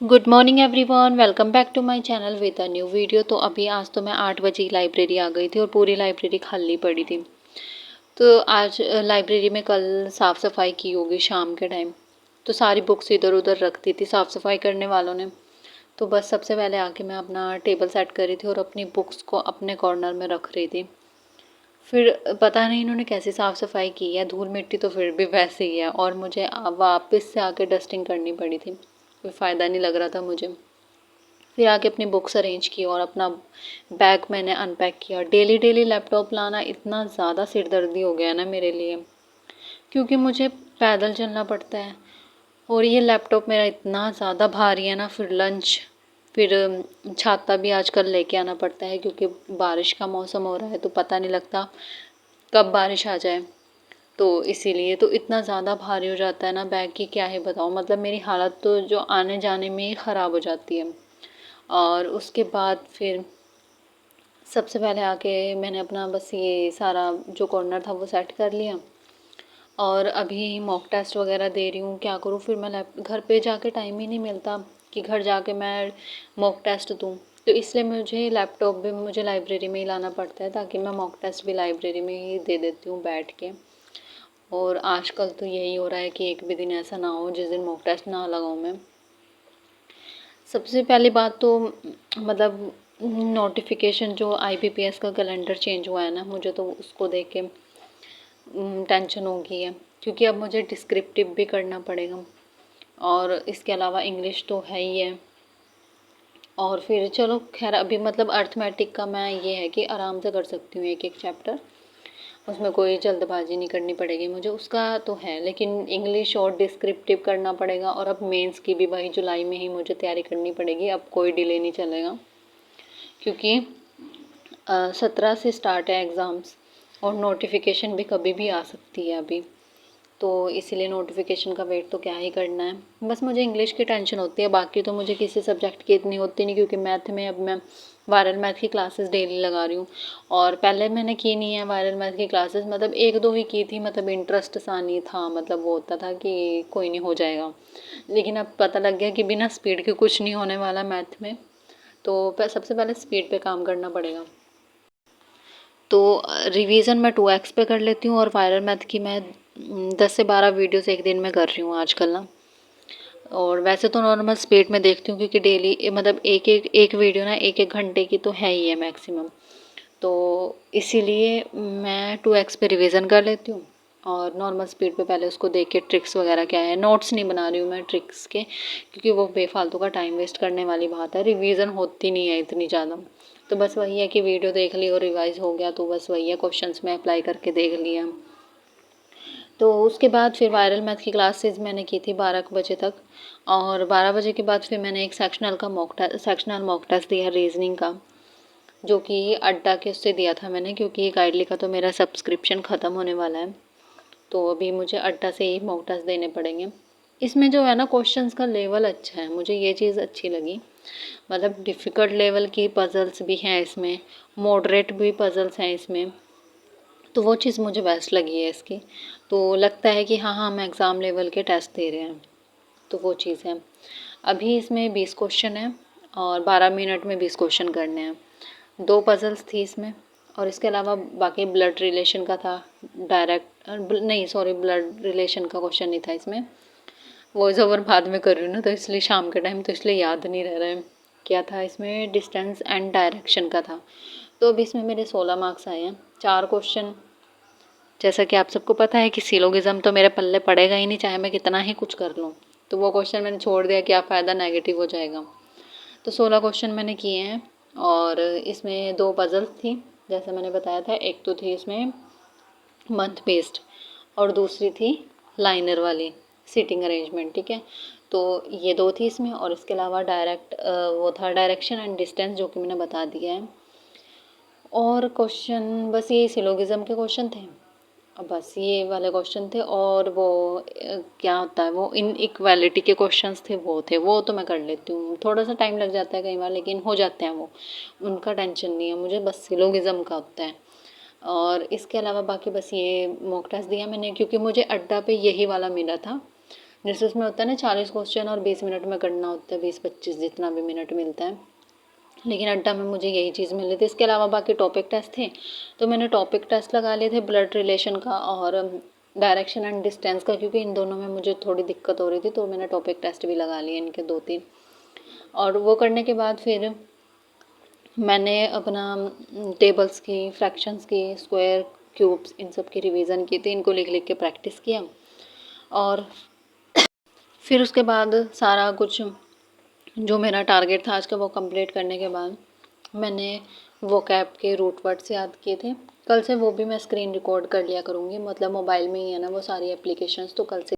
Good morning everyone, welcome back to my channel with a new video. तो अभी आज तो मैं 8 बजे लाइब्रेरी आ गई थी और पूरी लाइब्रेरी खाली पड़ी थी। तो आज लाइब्रेरी में कल साफ़ सफाई की होगी शाम के टाइम। तो सारी बुक्स इधर उधर रख दी थी साफ़ सफाई करने वालों ने। तो बस सबसे पहले आके मैं अपना टेबल सेट कर रही थी और अपनी बुक्स को अपने कॉर्नर में रख रही थी। फिर पता नहीं इन्होंने कैसी साफ़ सफाई की है, धूल मिट्टी तो फिर भी वैसे ही है और मुझे वापस से आके डस्टिंग करनी पड़ी थी। कोई फ़ायदा नहीं लग रहा था मुझे। फिर आके अपनी बुक्स अरेंज की और अपना बैग मैंने अनपैक किया। डेली डेली लैपटॉप लाना इतना ज़्यादा सिरदर्दी हो गया ना मेरे लिए, क्योंकि मुझे पैदल चलना पड़ता है और ये लैपटॉप मेरा इतना ज़्यादा भारी है ना। फिर लंच, फिर छाता भी आजकल लेके आना पड़ता है क्योंकि बारिश का मौसम हो रहा है तो पता नहीं लगता कब बारिश आ जाए। तो इसीलिए तो इतना ज़्यादा भारी हो जाता है ना बैग की, क्या है बताऊँ। मतलब मेरी हालत तो जो आने जाने में ही ख़राब हो जाती है। और उसके बाद फिर सबसे पहले आके मैंने अपना बस ये सारा जो कॉर्नर था वो सेट कर लिया और अभी मॉक टेस्ट वगैरह दे रही हूँ। क्या करूँ फिर, मैं घर पे जाके टाइम ही नहीं मिलता कि घर जाके मैं मॉक टेस्ट दूँ। तो इसलिए मुझे लैपटॉप भी मुझे लाइब्रेरी में ही लाना पड़ता है ताकि मैं मॉक टेस्ट भी लाइब्रेरी में ही दे देती हूँ बैठ के। और आजकल तो यही हो रहा है कि एक भी दिन ऐसा ना हो जिस दिन मॉक टेस्ट ना लगाऊँ मैं। सबसे पहली बात तो मतलब नोटिफिकेशन जो आईबीपीएस का कैलेंडर चेंज हुआ है ना, मुझे तो उसको देख के टेंशन हो गई है क्योंकि अब मुझे डिस्क्रिप्टिव भी करना पड़ेगा और इसके अलावा इंग्लिश तो है ही है। और फिर चलो खैर, अभी मतलब अर्थमेटिक का मैं ये है कि आराम से कर सकती हूँ एक एक चैप्टर, उसमें कोई जल्दबाजी नहीं करनी पड़ेगी मुझे, उसका तो है। लेकिन इंग्लिश और डिस्क्रिप्टिव करना पड़ेगा और अब मेंस की भी वही जुलाई में ही मुझे तैयारी करनी पड़ेगी। अब कोई डिले नहीं चलेगा क्योंकि 17 से स्टार्ट है एग्ज़ाम्स और नोटिफिकेशन भी कभी भी आ सकती है अभी। तो इसीलिए नोटिफिकेशन का वेट तो क्या ही करना है। बस मुझे इंग्लिश की टेंशन होती है, बाकी तो मुझे किसी सब्जेक्ट की इतनी होती नहीं क्योंकि मैथ में अब मैं वायरल मैथ की क्लासेस डेली लगा रही हूँ। और पहले मैंने की नहीं है वायरल मैथ की क्लासेस, मतलब एक दो ही की थी, मतलब इंटरेस्ट सा नहीं था, मतलब वो होता था कि कोई नहीं हो जाएगा। लेकिन अब पता लग गया कि बिना स्पीड के कुछ नहीं होने वाला मैथ में। तो सबसे पहले स्पीड पे काम करना पड़ेगा। तो रिवीजन मैं 2x पे कर लेती हूँ और वायरल मैथ की मैं 10 से 12 वीडियोस एक दिन में कर रही हूँ आजकल ना। और वैसे तो नॉर्मल स्पीड में देखती हूँ क्योंकि डेली मतलब एक वीडियो ना एक एक घंटे की तो है ही है मैक्सिमम। तो इसीलिए मैं 2x पे रिवीजन कर लेती हूँ और नॉर्मल स्पीड पे पहले उसको देख के ट्रिक्स वगैरह क्या है, नोट्स नहीं बना रही हूँ मैं ट्रिक्स के क्योंकि वो बेफालतू का टाइम वेस्ट करने वाली बात है। रिवीजन होती नहीं है इतनी ज़्यादा। तो बस वही है कि वीडियो देख ली और रिवाइज हो गया, तो बस वही है, क्वेश्चंस में अप्लाई करके देख लिया। तो उसके बाद फिर वायरल मैथ की क्लासेस मैंने की थी 12 बजे तक और 12 बजे के बाद फिर मैंने एक सेक्शनल मॉक टेस्ट दिया रीजनिंग का, जो कि अड्डा के उससे दिया था मैंने क्योंकि गाइडली का तो मेरा सब्सक्रिप्शन ख़त्म होने वाला है। तो अभी मुझे अड्डा से ही मॉक टेस्ट देने पड़ेंगे। इसमें जो है ना क्वेश्चंस का लेवल अच्छा है, मुझे ये चीज़ अच्छी लगी। मतलब डिफ़िकल्ट लेवल की पज़ल्स भी हैं इसमें, मॉडरेट भी पज़ल्स हैं इसमें। तो वो चीज़ मुझे बेस्ट लगी है इसकी। तो लगता है कि हाँ हम एग्ज़ाम लेवल के टेस्ट दे रहे हैं। तो वो चीज़ है। अभी इसमें 20 क्वेश्चन हैं और 12 मिनट में 20 क्वेश्चन करने हैं। 2 पज़ल्स थी इसमें और इसके अलावा बाकी ब्लड रिलेशन का था। डायरेक्ट नहीं, सॉरी, ब्लड रिलेशन का क्वेश्चन नहीं था इसमें। वॉइस ओवर बाद में कर रही हूँ ना तो इसलिए शाम के टाइम, तो इसलिए याद नहीं रह रहा है क्या था इसमें। डिस्टेंस एंड डायरेक्शन का था। तो अभी इसमें मेरे 16 मार्क्स आए हैं। 4 क्वेश्चन, जैसा कि आप सबको पता है कि सिलोगिज्म तो मेरे पल्ले पड़ेगा ही नहीं चाहे मैं कितना ही कुछ कर लूँ। तो वो क्वेश्चन मैंने छोड़ दिया, क्या फ़ायदा, नेगेटिव हो जाएगा। तो 16 क्वेश्चन मैंने किए हैं और इसमें 2 पज़ल्स थी जैसे मैंने बताया था। एक तो थी इसमें मंथ बेस्ड और दूसरी थी लाइनर वाली सीटिंग अरेंजमेंट, ठीक है। तो ये 2 थी इसमें और इसके अलावा वो था डायरेक्शन एंड डिस्टेंस, जो कि मैंने बता दिया है। और क्वेश्चन बस ये सिलोगिज्म के क्वेश्चन थे, बस ये वाले क्वेश्चन थे। और वो क्या होता है, वो इनइक्वालिटी के क्वेश्चंस थे, वो थे, वो तो मैं कर लेती हूँ। थोड़ा सा टाइम लग जाता है कई बार लेकिन हो जाते हैं वो, उनका टेंशन नहीं है मुझे, बस सिलोगिज्म का होता है। और इसके अलावा बाकी बस ये मॉक टेस्ट दिया मैंने क्योंकि मुझे अड्डा पे यही वाला मिला था जैसे उसमें होता है ना 40 क्वेश्चन और 20 मिनट में करना होता है, 20-25 जितना भी मिनट मिलता है, लेकिन अड्डा में मुझे यही चीज़ मिली थी। इसके अलावा बाकी टॉपिक टेस्ट थे, तो मैंने टॉपिक टेस्ट लगा लिए थे ब्लड रिलेशन का और डायरेक्शन एंड डिस्टेंस का, क्योंकि इन दोनों में मुझे थोड़ी दिक्कत हो रही थी, तो मैंने टॉपिक टेस्ट भी लगा लिए इनके 2-3। और वो करने के बाद फिर मैंने अपना टेबल्स की, फ्रैक्शंस की, स्क्वायर, क्यूब्स, इन सब की रिवीजन की थी, इनको लिख लिख के प्रैक्टिस किया। और फिर उसके बाद सारा कुछ जो मेरा टारगेट था आज का वो कंप्लीट करने के बाद मैंने वोकैब के रूट वर्ड्स याद किए थे। कल से वो भी मैं स्क्रीन रिकॉर्ड कर लिया करूँगी, मतलब मोबाइल में ही है ना वो सारी एप्लीकेशंस, तो कल से